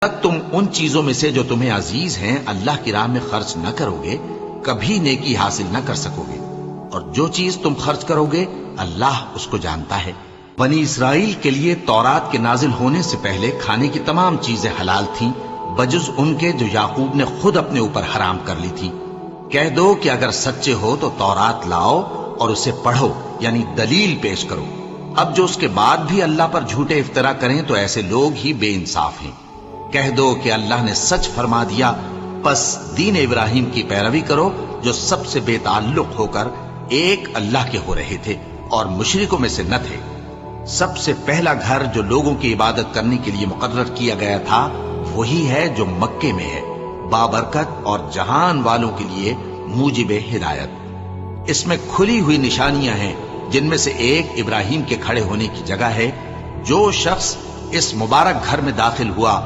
تک تم ان چیزوں میں سے جو تمہیں عزیز ہیں اللہ کی راہ میں خرچ نہ کرو گے کبھی نیکی حاصل نہ کر سکو گے، اور جو چیز تم خرچ کرو گے اللہ اس کو جانتا ہے۔ بنی اسرائیل کے لیے تورات کے نازل ہونے سے پہلے کھانے کی تمام چیزیں حلال تھیں بجز ان کے جو یعقوب نے خود اپنے اوپر حرام کر لی تھی۔ کہہ دو کہ اگر سچے ہو تو تورات لاؤ اور اسے پڑھو، یعنی دلیل پیش کرو۔ اب جو اس کے بعد بھی اللہ پر جھوٹے افطرا کریں تو ایسے لوگ ہی بے انصاف ہیں۔ کہہ دو کہ اللہ نے سچ فرما دیا، پس دین ابراہیم کی پیروی کرو جو سب سے بے تعلق ہو کر ایک اللہ کے ہو رہے تھے اور مشرکوں میں سے نہ تھے۔ سب سے پہلا گھر جو لوگوں کی عبادت کرنے کے لیے مقرر کیا گیا تھا وہی ہے جو مکے میں ہے، بابرکت اور جہان والوں کے لیے موجب ہدایت۔ اس میں کھلی ہوئی نشانیاں ہیں جن میں سے ایک ابراہیم کے کھڑے ہونے کی جگہ ہے۔ جو شخص اس مبارک گھر میں داخل ہوا